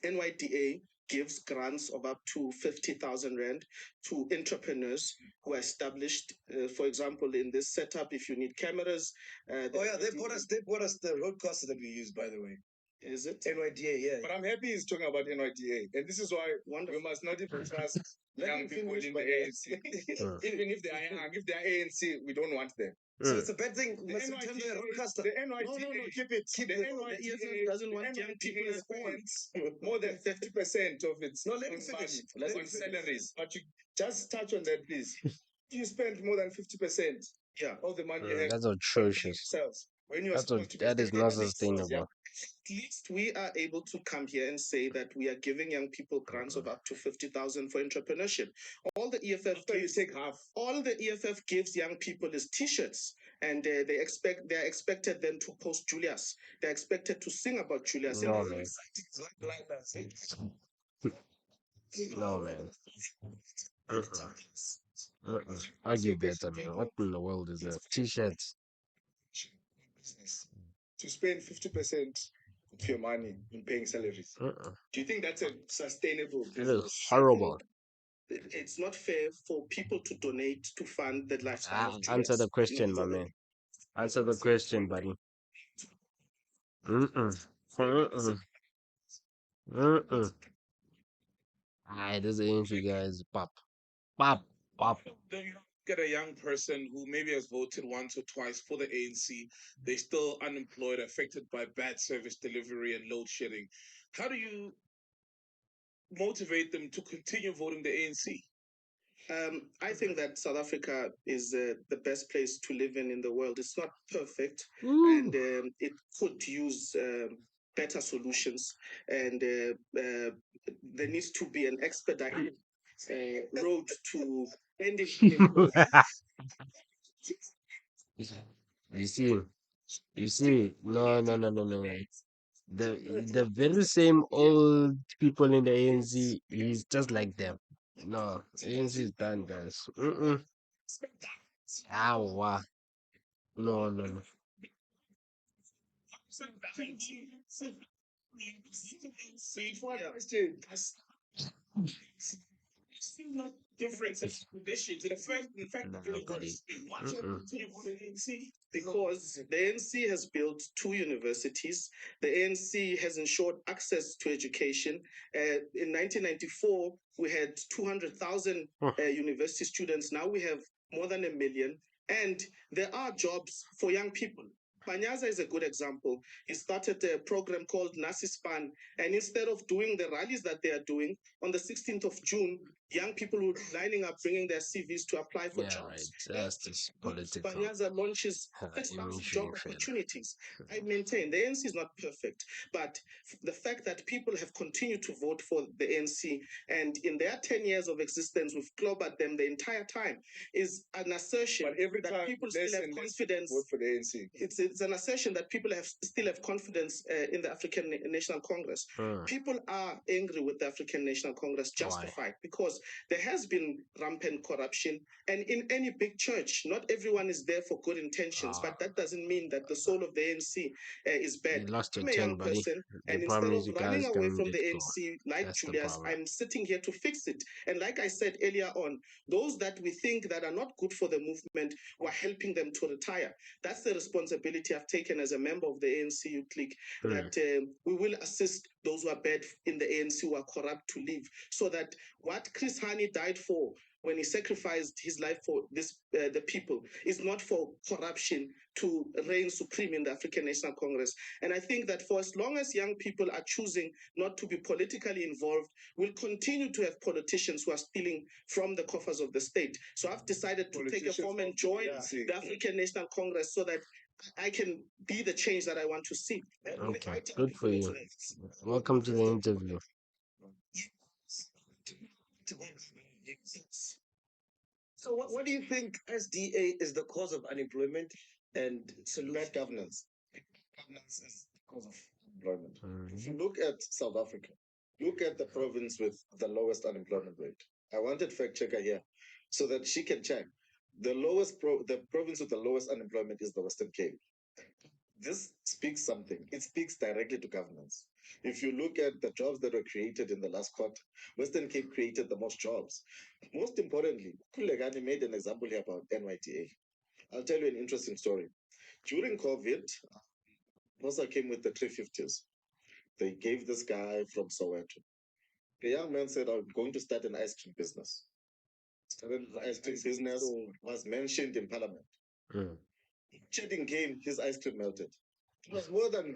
NYDA gives grants of up to 50,000 rand to entrepreneurs who are established. For example, in this setup, if you need cameras,
they bought us the roadcaster that we use, by the way.
Is it
NYDA? Yeah.
But I'm happy he's talking about NYDA, and this is why we must not even trust young people in the ANC. Even if they are young, if they are ANC, we don't want them.
So it's a bad thing.
The
Must return the roadcaster.
The NYDA,
no, keep it.
the NYDA
doesn't want young people as
spends more than 50% of its
let me finish.
on salaries. But you just touch on that, please. You spend more than 50% of the money you have.
That's atrocious.
When you are
That is not sustainable.
At least we are able to come here and say that we are giving young people grants of up to 50,000 for entrepreneurship. All the EFF gives,
take half.
All the EFF gives young people is T-shirts, and they are expected then to post Julius. They're expected to sing about Julius.
No, man. No, man. I give better, man. What in the world is that? T-shirts.
To spend 50% of your money in paying salaries. Do you think that's a sustainable?
It is horrible.
It's not fair for people to donate to fund the lifestyle of
Answer the question, my man. Answer the question, buddy. This ain't you guys. Pop.
Then you get a young person who maybe has voted once or twice for the ANC. They're still unemployed, affected by bad service delivery and load shedding. How do you motivate them to continue voting the ANC?
I think that South Africa is the best place to live in the world. It's not perfect, and it could use better solutions. And there needs to be an expedited road to ending unemployment.
You see, no. The very same old people in the ANC is just like them. No, ANC is done, guys. Ow. No.
Different conditions. In fact, because the ANC has built 2 universities, the ANC has ensured access to education. In 1994, we had 200,000 university students. Now we have more than 1 million, and there are jobs for young people. Panyaza is a good example. He started a program called Nasispan, and instead of doing the rallies that they are doing, on the 16th of June, young people will be lining up, bringing their CVs to apply for jobs.
Right. That's just political.
Panyaza launches 30,000 job opportunities. I maintain the ANC is not perfect, but the fact that people have continued to vote for the ANC, and in their 10 years of existence, we've clobbered them the entire time, is an assertion that people still have confidence.
Vote for the ANC.
It's an assertion that people still have confidence in the African National Congress. People are angry with the African National Congress, justified, because there has been rampant corruption, and in any big church, not everyone is there for good intentions, but that doesn't mean that the soul of the ANC is bad.
You lost your
I'm a
turn,
young
buddy.
person, and
The
instead
problem
of
is you
running
guys
away
don't
from the
let go.
ANC like
That's the
Julius,
problem.
I'm sitting here to fix it. And like I said earlier on, those that we think that are not good for the movement, we're helping them to retire. That's the responsibility I've taken as a member of the ANC Youth League, that we will assist those who are bad in the ANC, who are corrupt, to leave, so that what Chris Hani died for when he sacrificed his life for the people is not for corruption to reign supreme in the African National Congress. And I think that for as long as young people are choosing not to be politically involved, we'll continue to have politicians who are stealing from the coffers of the state. So I've decided to take a form and join the African National Congress so that I can be the change that I want to see.
Okay, good for you. Welcome to the interview.
So what do you think SDA is the cause of unemployment and
Bad governance? Governance is the cause of employment. If you look at South Africa, look at the province with the lowest unemployment rate. I wanted fact checker here so that she can check. The province with the lowest unemployment is the Western Cape. This speaks something. It speaks directly to governance. If you look at the jobs that were created in the last quarter, Western Cape created the most jobs. Most importantly, Kulegani made an example here about NYTA. I'll tell you an interesting story. During COVID, Rosa came with the 350s. They gave this guy from Soweto. The young man said, I'm going to start an ice cream business. Started the ice cream business, was mentioned in parliament. Shedding came, his ice cream melted. It was more than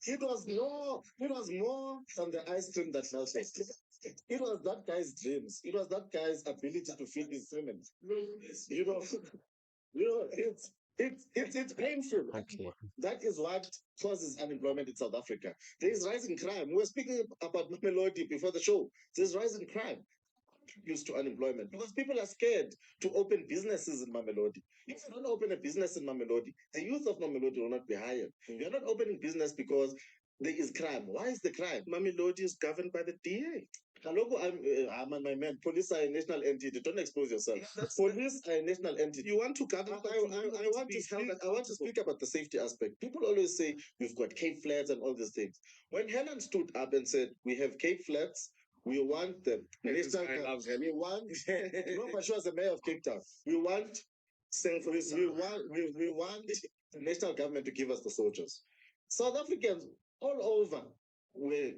it was more than the ice cream that melted. It was that guy's dreams. It was that guy's ability to feed his women. You know, it's painful.
Okay.
That is what causes unemployment in South Africa. There is rising crime. We were speaking about Mamelodi before the show. There's rising crime used to unemployment because people are scared to open businesses in Mamelodi. If you don't open a business in Mamelodi, the youth of Mamelodi will not be hired. You're not opening business because there is crime. Why is the crime?
Mamelodi is governed by the DA.
I'm my man. Police are a national entity. Don't expose yourself. Police are a national entity.
You want to govern?
I want to speak about the safety aspect. People always say we've got Cape Flats and all these things. When Helen stood up and said we have Cape Flats, we want the national. We want. No, but she was the mayor of Cape Town. We want. We want the national government to give us the soldiers. South Africans all over were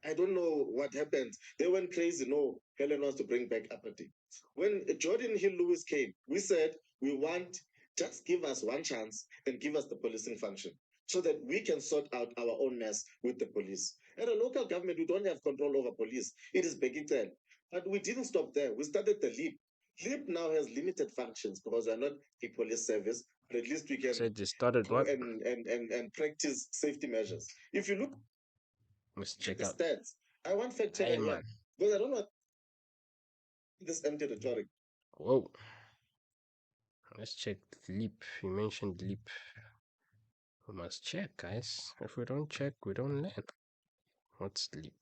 I don't know what happened. They went crazy. No, Helen wants to bring back apartheid. When Jordan Hill Lewis came, we said, we want, just give us one chance and give us the policing function so that we can sort out our own mess with the police. At a local government, we don't have control over police. It is Begitel. But we didn't stop there. We started the LEAP. LEAP now has limited functions because we're not a police service, but at least we can
So they started what?
and practice safety measures. If you look
Let's check
the
out.
stats. I want fact checker
Hey,
here
man.
because I don't want this empty rhetoric.
Whoa. Let's check leap. You mentioned leap. We must check, guys. If we don't check, we don't learn. What's leap?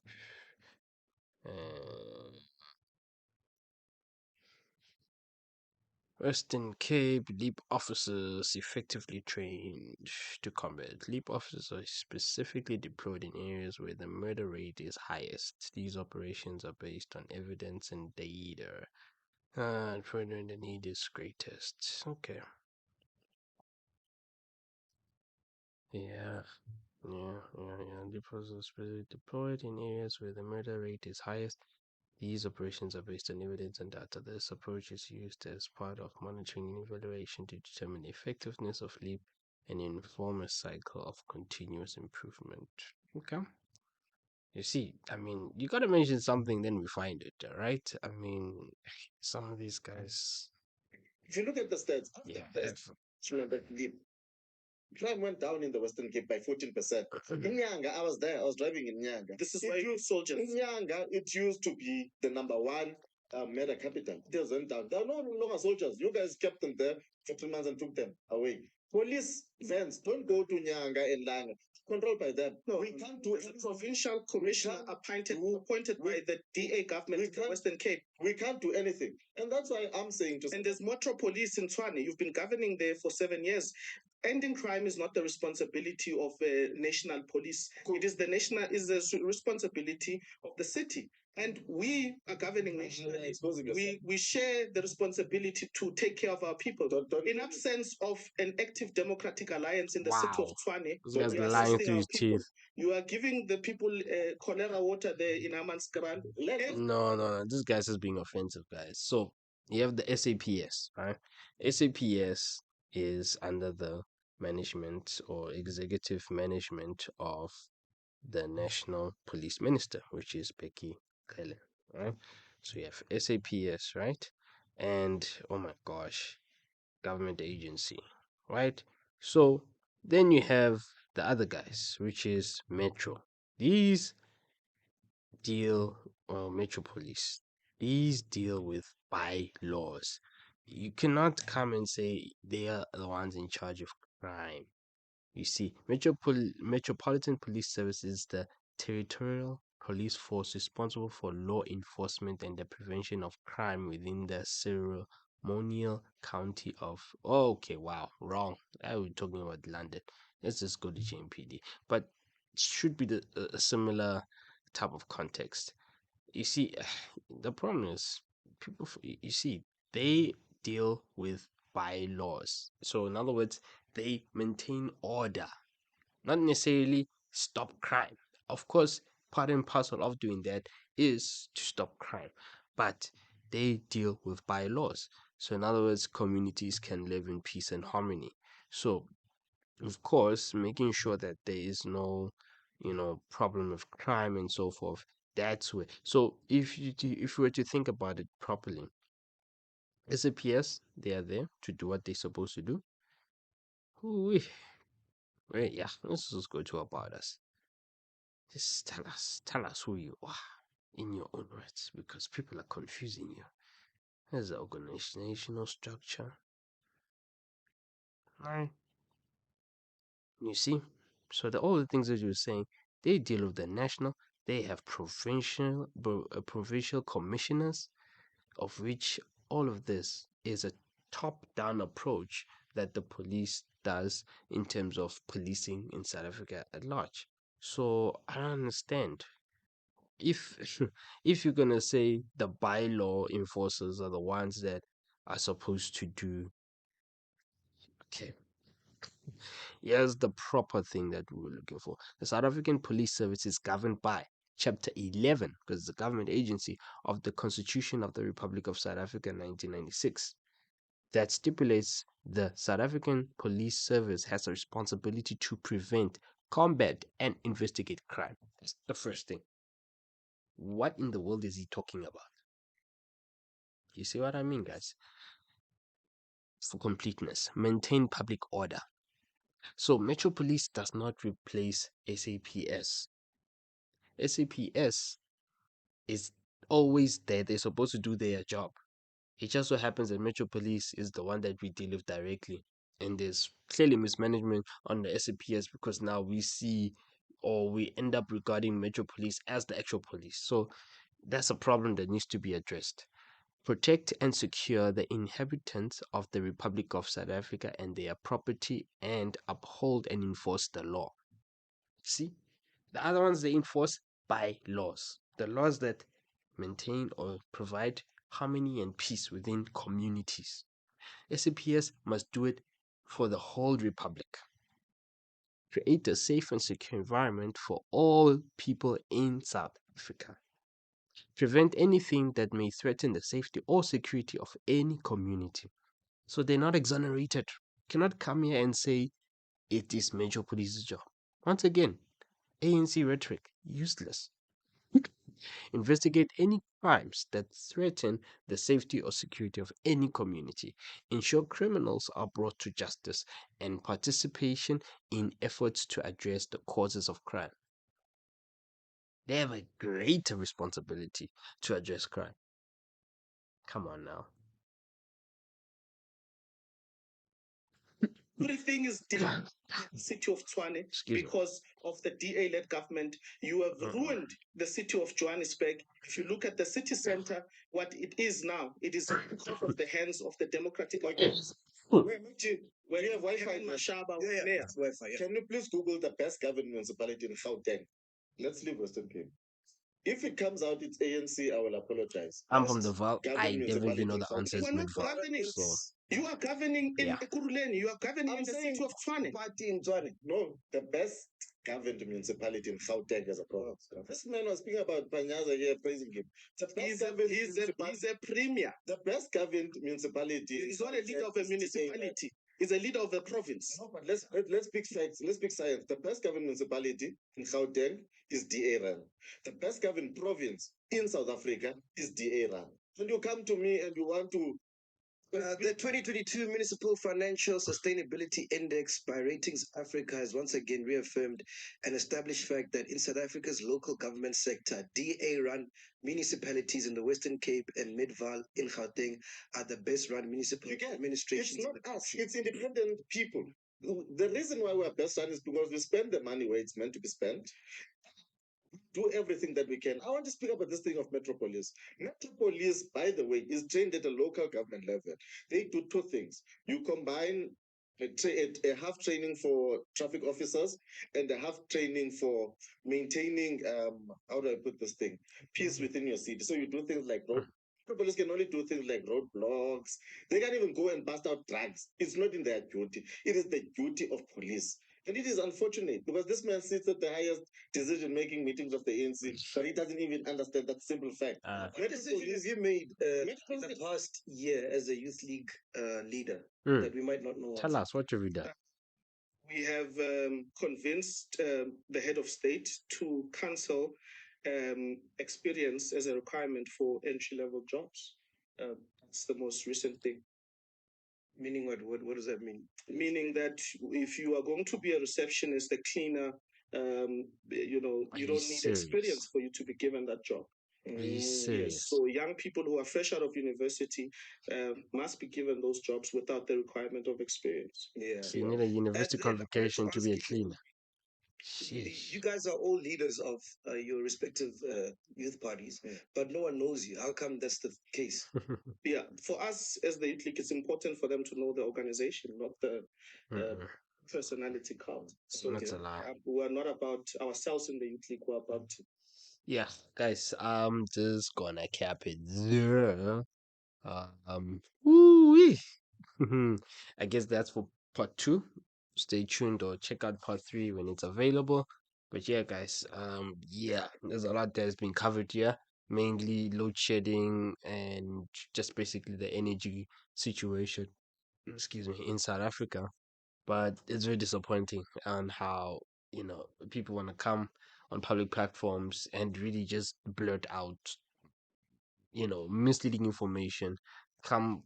Western Cape LEAP officers effectively trained to combat. LEAP officers are specifically deployed in areas where the murder rate is highest. These operations are based on evidence and data. And when the need is greatest. Okay. Yeah. LEAP officers are specifically deployed in areas where the murder rate is highest. These operations are based on evidence and data. This approach is used as part of monitoring and evaluation to determine the effectiveness of LEAP and inform a cycle of continuous improvement. Okay. You see, I mean, you gotta mention something, then we find it, right? I mean, some of these guys.
If you look at the stats,
Yeah.
Crime went down in the Western Cape by 14%. In Nyanga, I was there. I was driving in Nyanga.
This is why you soldiers.
In Nyanga, it used to be the number one murder capital. It went down. There are no longer soldiers. You guys kept them there for 3 months and took them away. Police vans don't go to Nyanga and Langa. Controlled by them.
No,
we can't do
a provincial commissioner appointed by the DA government in the Western Cape.
We can't do anything. And that's why I'm saying
and there's Metro Police in Tshwane. You've been governing there for 7 years. Ending crime is not the responsibility of national police. It is the responsibility of the city. And we are governing nationally. We share the responsibility to take care of our people. In absence of an active democratic alliance in the city of Tshwane,
This guy's lying through his teeth.
You are giving the people cholera water there in Amanskran.
No. This guy's just being offensive, guys. So you have the SAPS, right? SAPS is under the management or executive management of the National Police Minister, which is Becky Cele, right? So you have SAPS, right? And oh my gosh, government agency, right? So then you have the other guys, which is Metro. These deal, Metro Police, these deal with bylaws. You cannot come and say they are the ones in charge of crime. You see, Metropolitan Police Service is the territorial police force responsible for law enforcement and the prevention of crime within the ceremonial county of. Oh, okay, wow, wrong. I was talking about London. Let's just go to JMPD. But it should be a similar type of context. You see, the problem is people. You see, they deal with bylaws. So in other words, they maintain order, not necessarily stop crime. Of course, part and parcel of doing that is to stop crime, but they deal with bylaws. So, in other words, communities can live in peace and harmony. So, of course, making sure that there is no, problem of crime and so forth. That's where. So, if you were to think about it properly, SAPS, they are there to do what they're supposed to do. Ooh, well, yeah, let's just go to about us. Just tell us who you are in your own words, because people are confusing you. There's the organizational structure. Right? You see? So all the things that you were saying, they deal with the national, they have provincial commissioners, of which all of this is a top-down approach that the police does in terms of policing in South Africa at large. So I don't understand if if you're gonna say the bylaw enforcers are the ones that are supposed to do. Okay, here's the proper thing that we were looking for. The South African Police Service is governed by Chapter 11, because it's a government agency, of the Constitution of the Republic of South Africa 1996, that stipulates the South African Police Service has a responsibility to prevent, combat, and investigate crime. That's the first thing. What in the world is he talking about? You see what I mean, guys? For completeness, maintain public order. So Metro Police does not replace SAPS. SAPS is always there. They're supposed to do their job. It just so happens that Metro Police is the one that we deal with directly. And there's clearly mismanagement on the SAPS, because now we see, or we end up regarding Metro Police as the actual police. So that's a problem that needs to be addressed. Protect and secure the inhabitants of the Republic of South Africa and their property, and uphold and enforce the law. See, the other ones, they enforce by laws, the laws that maintain or provide harmony and peace within communities. SAPS must do it for the whole Republic. Create a safe and secure environment for all people in South Africa. Prevent anything that may threaten the safety or security of any community. So they're not exonerated. You cannot come here and say it is Metro Police's job. Once again, ANC rhetoric, useless. Investigate any crimes that threaten the safety or security of any community. Ensure criminals are brought to justice, and participation in efforts to address the causes of crime. They have a greater responsibility to address crime. Come on now.
Everything is delayed in the city of Tshwane because of the DA-led government. You have ruined the city of Johannesburg. If you look at the city center, what it is now, it is because of the hands of the Democratic Alliance.
Where you have
Wi-Fi
Wi-Fi,
Mashaba,
yeah. Wi-Fi. Yeah. Can you please Google the best governed municipality in Gauteng? Let's leave Western Cape. If it comes out it's ANC, I will apologize.
I'm from the Val.
Governed
I definitely
municipality
know
in
the
Gauteng.
answers
We're not
with Val.
governing.
So
You are governing in
Yeah.
Ekurhuleni. You are governing
I'm
in the
saying
city of Tshwane.
Party in Tshwane. No, the best governed municipality in Gauteng as a province. This man was speaking about Panyaza here, praising him. The best
He's a premier.
The best governed municipality.
He's not a leader of a municipality. He's a leader of a province.
No, but let's pick facts. Let's pick science. The best governed municipality in Gauteng is DA run. The best governed province in South Africa is DA run. When you come to me and you want to
The 2022 Municipal Financial Sustainability Index by Ratings Africa has once again reaffirmed an established fact that in South Africa's local government sector, DA-run municipalities in the Western Cape and Mid-Val in Gauteng are the best-run municipal administrations.
It's not us, it's independent people. The reason why we're best run is because we spend the money where it's meant to be spent. do everything that we can. I want to speak about this thing of Metropolis. Metropolis, by the way, is trained at a local government level. They do two things. You combine a half training for traffic officers and a half training for maintaining, how do I put this thing, peace within your city. So you do things like road. Police can only do things like roadblocks. They can't even go and bust out drugs. It's not in their duty. It is the duty of police. And it is unfortunate because this man sits at the highest decision-making meetings of the ANC, but he doesn't even understand that simple fact.
What decision have you made in the past year as a youth league leader that we might not know
Tell
of?
us what have you done.
We have convinced the head of state to cancel experience as a requirement for entry-level jobs. That's the most recent thing.
Meaning what? What does that mean?
Meaning that if you are going to be a receptionist, a cleaner, you don't need experience for you to be given that job.
Are you serious?
Yes. So young people who are fresh out of university must be given those jobs without the requirement of experience.
Yeah.
So you need a university qualification to be a cleaner.
You guys are all leaders of your respective youth parties, but no one knows you. How come that's the case?
Yeah, for us as the Youth League, it's important for them to know the organization, not the personality card. So
That's a lie.
we're not about ourselves in the Youth League. We're about
Yeah, guys, I'm just gonna cap it there. Woo-wee. I guess that's for part 2. Stay tuned or check out part 3 when it's available. But yeah, guys, yeah, there's a lot that has been covered here, mainly load shedding and just basically the energy situation, excuse me, in South Africa. But it's very disappointing on how, people want to come on public platforms and really just blurt out, misleading information, come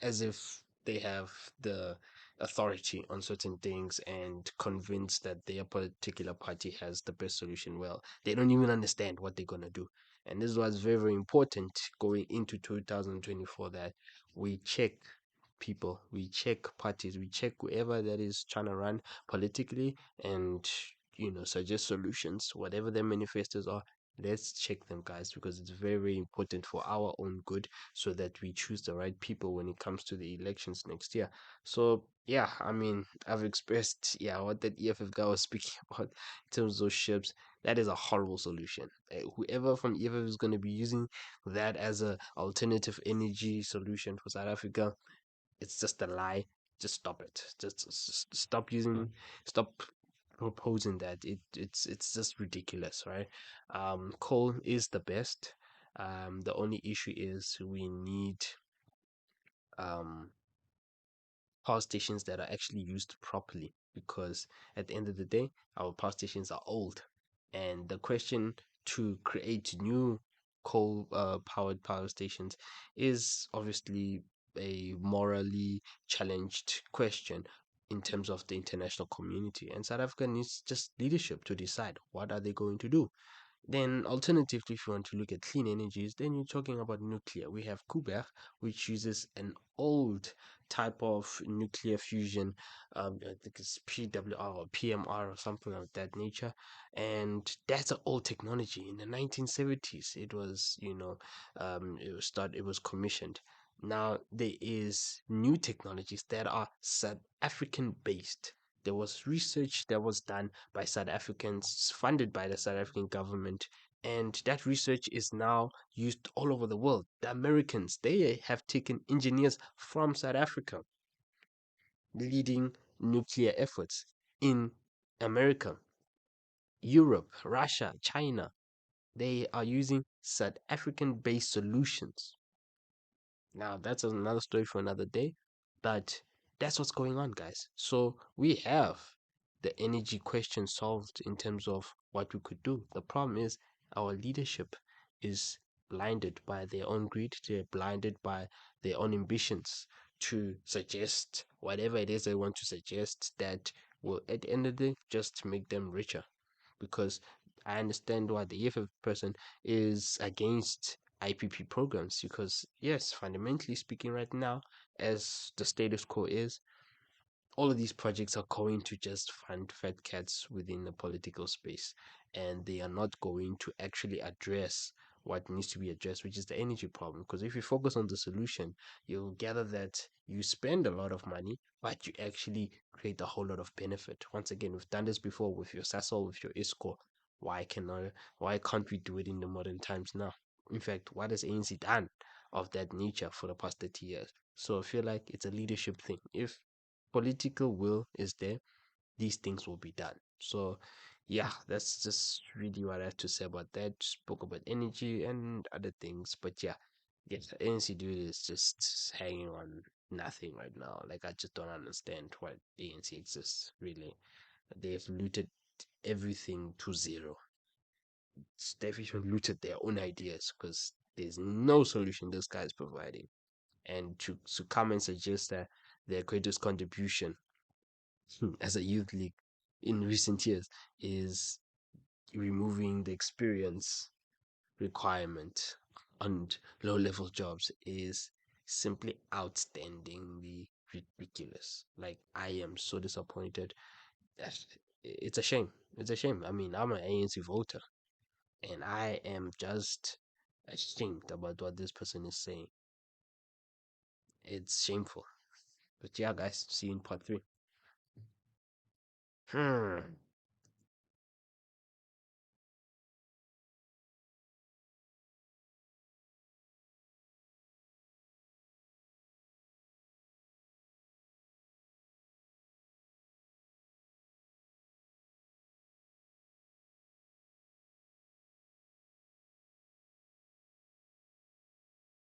as if they have the authority on certain things and convinced that their particular party has the best solution. Well, they don't even understand what they're going to do. And this was very, very important going into 2024 that we check people, we check parties, we check whoever that is trying to run politically and, suggest solutions, whatever their manifestos are. Let's check them, guys, because it's very, very important for our own good so that we choose the right people when it comes to the elections next year. So, yeah, I mean, I've expressed, what that EFF guy was speaking about in terms of those ships. That is a horrible solution. Whoever from EFF is going to be using that as a alternative energy solution for South Africa, it's just a lie. Just stop it. Just stop using, stop proposing that. It's just ridiculous, right? Coal is the best. The only issue is we need um power stations that are actually used properly, because at the end of the day our power stations are old, and the question to create new coal powered power stations is obviously a morally challenged question in terms of the international community, and South Africa needs just leadership to decide what are they going to do. Then, alternatively, if you want to look at clean energies, then you're talking about nuclear. We have Kuber, which uses an old type of nuclear fusion. I think it's PWR or PMR or something of that nature, and that's an old technology. In the 1970s, it was, it was commissioned. Now there is new technologies that are South African based. There was research that was done by South Africans, funded by the South African government, and that research is now used all over the world. The Americans, they have taken engineers from South Africa, leading nuclear efforts in America, Europe, Russia, China. They are using South African based solutions. Now, that's another story for another day, but that's what's going on, guys. So, we have the energy question solved in terms of what we could do. The problem is our leadership is blinded by their own greed, they're blinded by their own ambitions to suggest whatever it is they want to suggest that will, at the end of the day, just make them richer. Because I understand why the EFF person is against IPP programs, because yes, fundamentally speaking, right now, as the status quo is, all of these projects are going to just fund fat cats within the political space, and they are not going to actually address what needs to be addressed, which is the energy problem. Because if you focus on the solution, you'll gather that you spend a lot of money, but you actually create a whole lot of benefit. Once again, we've done this before with your Sasol, with your ISCO. Why can't we do it in the modern times now? In fact, what has ANC done of that nature for the past 30 years? So I feel like it's a leadership thing. If political will is there, these things will be done. So yeah, that's just really what I have to say about that. Spoke about energy and other things, but yeah, yes, ANC dude is just hanging on nothing right now. Like I just don't understand why ANC exists. Really, they've looted everything to zero. They've even looted their own ideas because there's no solution this guy is providing. And to come and suggest that their greatest contribution as a youth league in recent years is removing the experience requirement on low level jobs is simply outstandingly ridiculous. Like I am so disappointed. It's a shame. It's a shame. I mean, I'm an ANC voter and I am just ashamed about what this person is saying. It's shameful. But yeah, guys, see you in part 3.